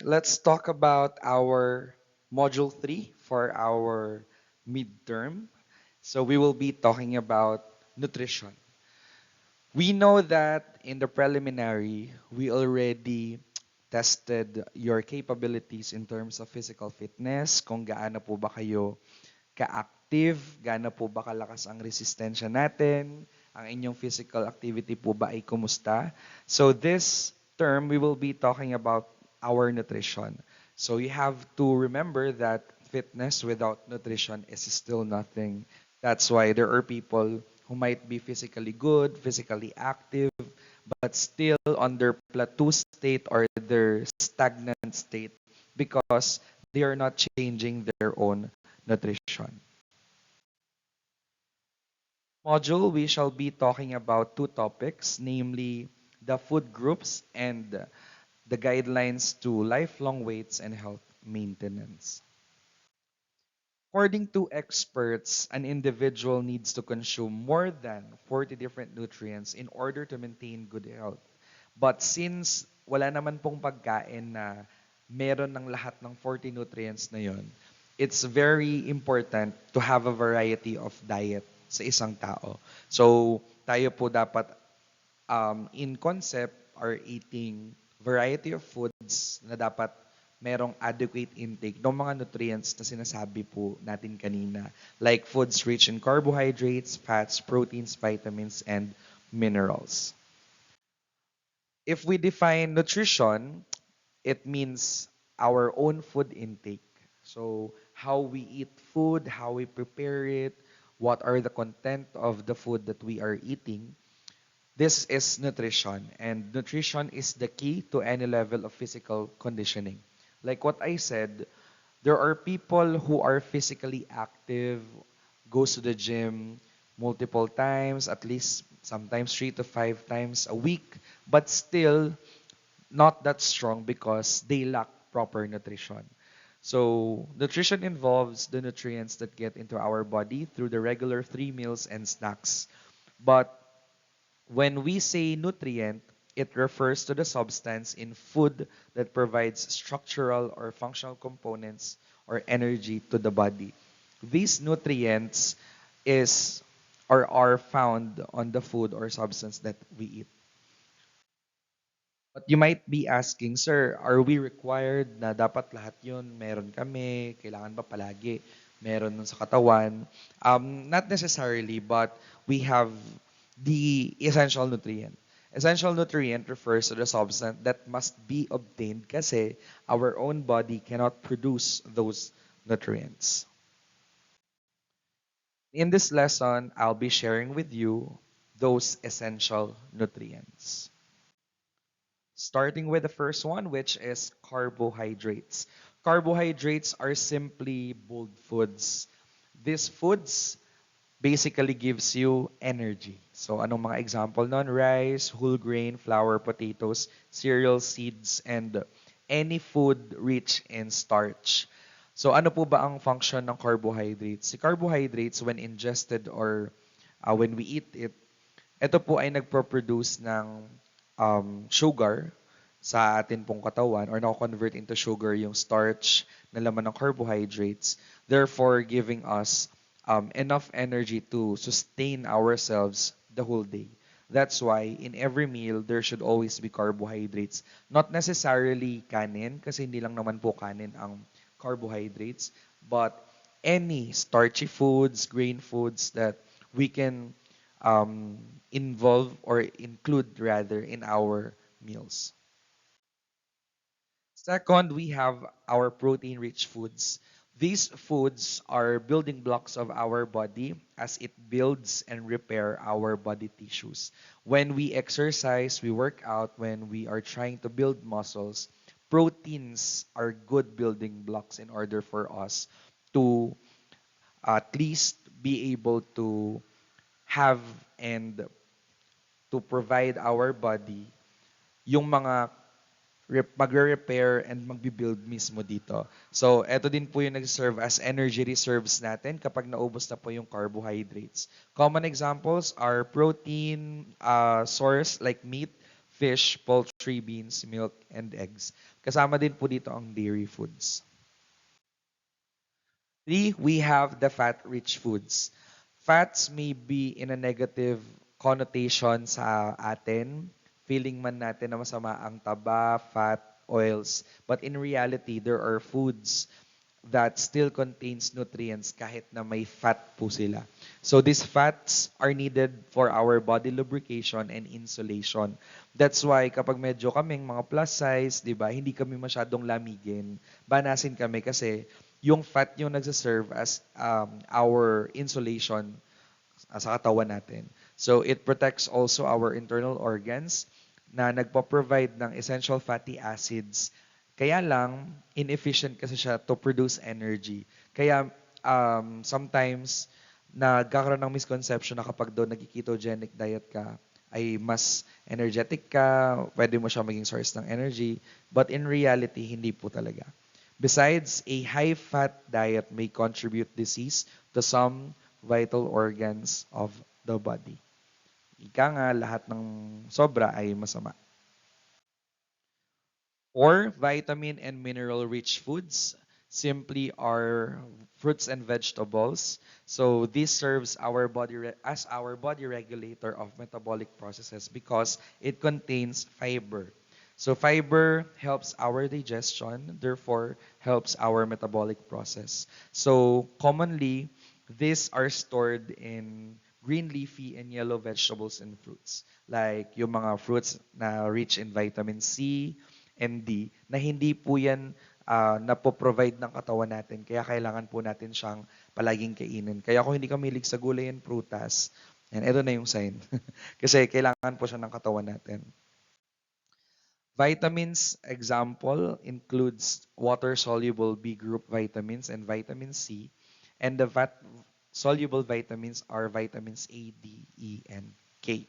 Let's talk about our module 3 for our midterm. So we will be talking about nutrition. We know that in the preliminary, we already tested your capabilities in terms of physical fitness, kung gaano po ba kayo ka-active, gaano po ba kalakas ang resistensya natin, ang inyong physical activity po ba ay kumusta. So this term, we will be talking about our nutrition. So you have to remember that fitness without nutrition is still nothing. That's why there are people who might be physically good, physically active, but still on their plateau state or their stagnant state because they are not changing their own nutrition. Module, we shall be talking about two topics, namely the food groups and the guidelines to lifelong weights and health maintenance. According to experts, an individual needs to consume more than 40 different nutrients in order to maintain good health. But since wala naman pong pagkain na meron ng lahat ng 40 nutrients na yon, it's very important to have a variety of diet sa isang tao. So, tayo po dapat in concept are eating variety of foods na dapat merong adequate intake ng mga nutrients na sinasabi po natin kanina. Like foods rich in carbohydrates, fats, proteins, vitamins, and minerals. If we define nutrition, it means our own food intake. So how we eat food, how we prepare it, what are the content of the food that we are eating. This is nutrition, and nutrition is the key to any level of physical conditioning. Like what I said, there are people who are physically active, goes to the gym multiple times, at least sometimes 3 to 5 times a week, but still not that strong because they lack proper nutrition. So, nutrition involves the nutrients that get into our body through the regular 3 meals and snacks. But when we say nutrient, it refers to the substance in food that provides structural or functional components or energy to the body. These nutrients is or are found on the food or substance that we eat. But you might be asking, sir, are we required na dapat lahat yun meron kami? Kailangan ba palagi meron nun sa katawan? Not necessarily, but we have the essential nutrient. Essential nutrient refers to the substance that must be obtained kasi our own body cannot produce those nutrients. In this lesson, I'll be sharing with you those essential nutrients. Starting with the first one, which is carbohydrates. Carbohydrates are simply bold foods. These foods basically gives you energy. So anong mga example nun? Rice, whole grain, flour, potatoes, cereal, seeds, and any food rich in starch. So ano po ba ang function ng carbohydrates? Si carbohydrates, when ingested or when we eat it, ito po ay nagpo-produce ng sugar sa atin pong katawan or na-convert into sugar yung starch na laman ng carbohydrates, therefore giving us enough energy to sustain ourselves the whole day. That's why in every meal, there should always be carbohydrates. Not necessarily kanin, kasi hindi lang naman po kanin ang carbohydrates, but any starchy foods, grain foods that we can involve or include rather in our meals. Second, we have our protein-rich foods. These foods are building blocks of our body as it builds and repair our body tissues. When we exercise, we work out, when we are trying to build muscles, proteins are good building blocks in order for us to at least be able to have and to provide our body yung mga magre-repair and magbi-build mismo dito. So, eto din po yung nag-serve as energy reserves natin kapag naubos na po yung carbohydrates. Common examples are protein source like meat, fish, poultry, poultry, beans, milk, and eggs. Kasama din po dito ang dairy foods. Three, we have the fat-rich foods. Fats may be in a negative connotation sa atin. Feeling man natin na masama ang taba, fat, oils. But in reality, there are foods that still contains nutrients kahit na may fat po sila. So these fats are needed for our body lubrication and insulation. That's why kapag medyo kaming mga plus size, 'di ba, hindi kami masyadong lamigin, banasin kami kasi yung fat yung nagsaserve as our insulation sa katawan natin. So it protects also our internal organs na nagpo-provide ng essential fatty acids. Kaya lang, inefficient kasi siya to produce energy. Kaya sometimes nagkakaroon ng misconception na kapag daw nag-ketogenic diet ka, ay mas energetic ka, pwede mo siya maging source ng energy. But in reality, hindi po talaga. Besides, a high-fat diet may contribute disease to some vital organs of the body. Ika nga, lahat ng sobra ay masama. Or vitamin and mineral-rich foods simply are fruits and vegetables. So this serves our as our body regulator of metabolic processes because it contains fiber. So fiber helps our digestion, therefore helps our metabolic process. So commonly, these are stored in green leafy and yellow vegetables and fruits. Like yung mga fruits na rich in vitamin C and D na hindi po yan napoprovide ng katawan natin. Kaya kailangan po natin siyang palaging kainin. Kaya kung hindi ka mahilig sa gulay and prutas, and ito na yung sign. Kasi kailangan po siya ng katawan natin. Vitamins, example, includes water-soluble B group vitamins and vitamin C. And the soluble vitamins are vitamins A, D, E, and K.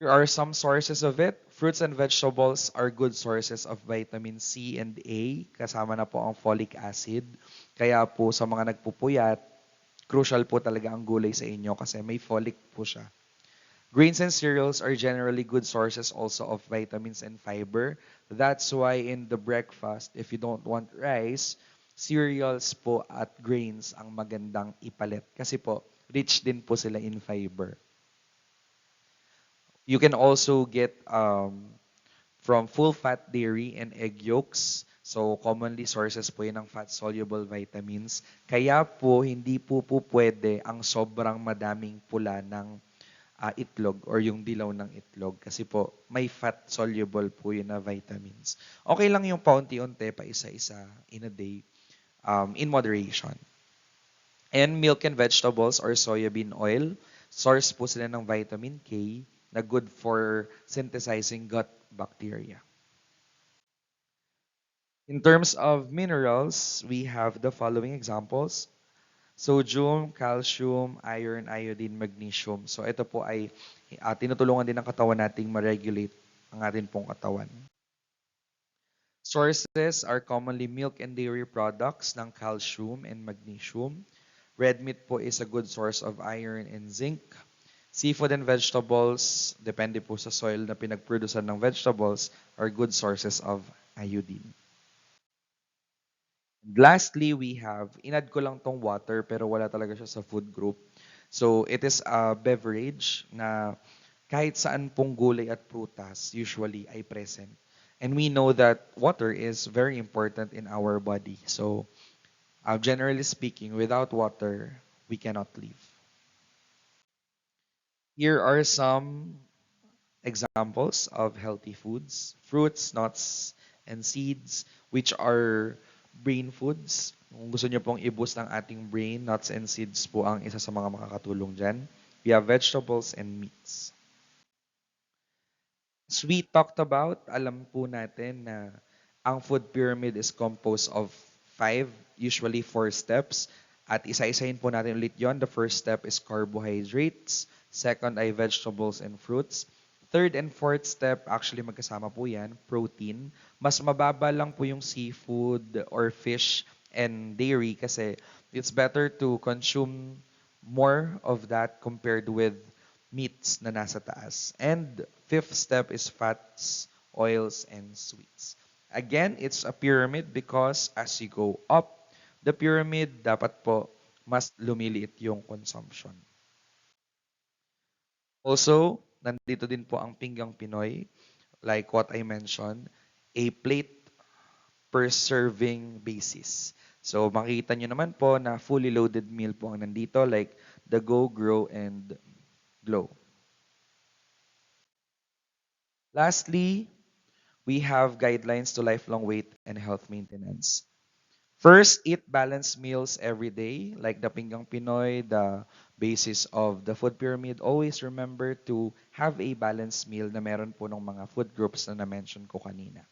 Here are some sources of it. Fruits and vegetables are good sources of vitamin C and A. Kasama na po ang folic acid. Kaya po sa mga nagpupuyat, crucial po talaga ang gulay sa inyo kasi may folic po siya. Grains and cereals are generally good sources also of vitamins and fiber. That's why in the breakfast, if you don't want rice, cereals po at grains ang magandang ipalit. Kasi po, rich din po sila in fiber. You can also get from full-fat dairy and egg yolks. So, commonly sources po yun ng fat-soluble vitamins. Kaya po, hindi po pwede ang sobrang madaming pula ng itlog or yung dilaw ng itlog. Kasi po, may fat-soluble po yun na vitamins. Okay lang yung paunti-unti, pa isa-isa in a day, in moderation. And milk and vegetables or soybean oil, source po sila ng vitamin K, na good for synthesizing gut bacteria. In terms of minerals, we have the following examples. Sodium, calcium, iron, iodine, magnesium. So ito po ay tinutulungan din ng katawan nating ma-regulate ang ating pong katawan. Sources are commonly milk and dairy products ng calcium and magnesium. Red meat po is a good source of iron and zinc. Seafood and vegetables, depende po sa soil na pinagprodusan ng vegetables, are good sources of iodine. And lastly, we have, inad ko lang tong water pero wala talaga siya sa food group. So it is a beverage na kahit saan pong gulay at prutas usually ay present. And we know that water is very important in our body. So generally speaking, without water, we cannot live. Here are some examples of healthy foods. Fruits, nuts, and seeds, which are brain foods. Kung gusto nyo pong i-boost ang ating brain, nuts and seeds po ang isa sa mga makakatulong dyan. We have vegetables and meats. As we talked about, alam po natin na ang food pyramid is composed of 5, usually 4 steps. At isa-isahin po natin ulit yon. The first step is carbohydrates. Second ay vegetables and fruits. Third and fourth step, actually magkasama po yan, protein. Mas mababa lang po yung seafood or fish and dairy kasi it's better to consume more of that compared with meats na nasa taas. And fifth step is fats, oils, and sweets. Again, it's a pyramid because as you go up the pyramid, dapat po mas lumiliit yung consumption. Also, nandito din po ang pinggang Pinoy, like what I mentioned, a plate per serving basis. So makita nyo naman po na fully loaded meal po ang nandito, like the Go, Grow, and Glow. Lastly, we have guidelines to lifelong weight and health maintenance. First, eat balanced meals every day, like the Pinggang Pinoy, the basis of the food pyramid. Always remember to have a balanced meal na meron po ng mga food groups na na-mention ko kanina.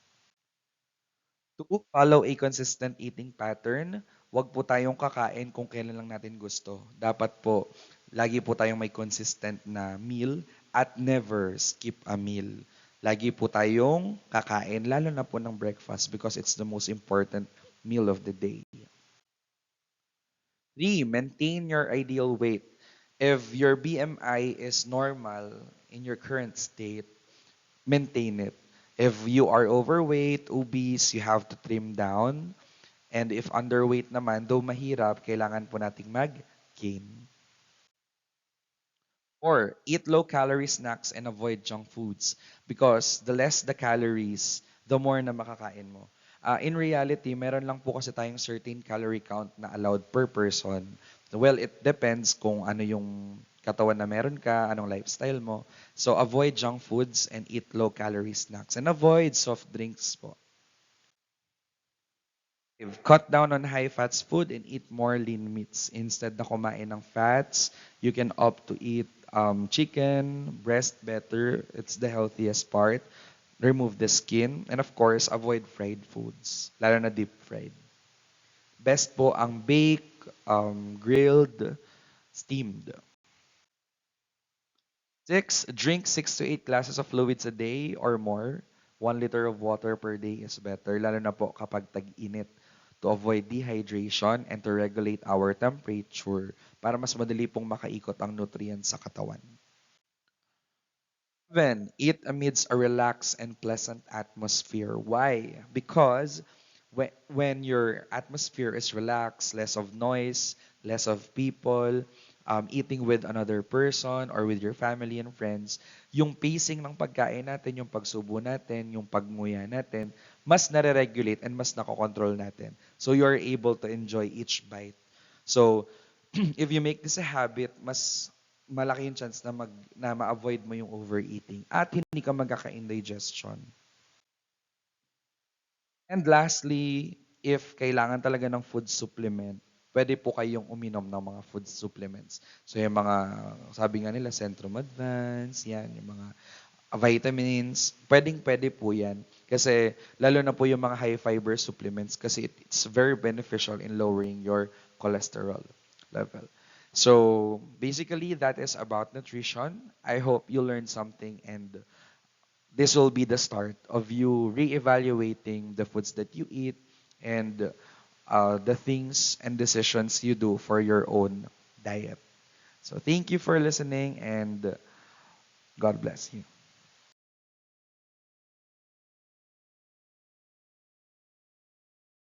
To follow a consistent eating pattern, wag po tayong kakain kung kailan lang natin gusto. Dapat po, lagi po tayong may consistent na meal at never skip a meal. Lagi po tayong kakain, lalo na po ng breakfast because it's the most important meal of the day. 3, maintain your ideal weight. If your BMI is normal in your current state, maintain it. If you are overweight, obese, you have to trim down. And if underweight naman, though mahirap, kailangan po nating mag-gain. Or eat low-calorie snacks and avoid junk foods because the less the calories, the more na makakain mo. In reality, meron lang po kasi tayong certain calorie count na allowed per person. Well, it depends kung ano yung katawan na meron ka, anong lifestyle mo. So avoid junk foods and eat low-calorie snacks and avoid soft drinks po. Cut down on high fats food and eat more lean meats. Instead na kumain ng fats, you can opt to eat chicken, breast better. It's the healthiest part. Remove the skin. And of course, avoid fried foods. Lalo na deep fried. Best po ang bake, grilled, steamed. 6, drink 6 to 8 glasses of fluids a day or more. 1 liter of water per day is better, lalo na po kapag tag-init, to avoid dehydration and to regulate our temperature para mas madali pong makaikot ang nutrients sa katawan. 7, eat amidst a relaxed and pleasant atmosphere. Why? Because when your atmosphere is relaxed, less of noise, less of people, eating with another person or with your family and friends, yung pacing ng pagkain natin, yung pagsubo natin, yung pagmuya natin, mas nare-regulate and mas nakokontrol natin. So you are able to enjoy each bite. So if you make this a habit, mas malaki yung chance na ma-avoid mo yung overeating at hindi ka magkaka-indigestion. And lastly, if kailangan talaga ng food supplement, pwede po kayong uminom ng mga food supplements. So yung mga, sabi nga nila, Centrum Advance, yan, yung mga vitamins, pwede po yan. Kasi lalo na po yung mga high fiber supplements kasi it's very beneficial in lowering your cholesterol level. So basically, that is about nutrition. I hope you learned something and this will be the start of you reevaluating the foods that you eat and the things and decisions you do for your own diet. So thank you for listening and God bless you.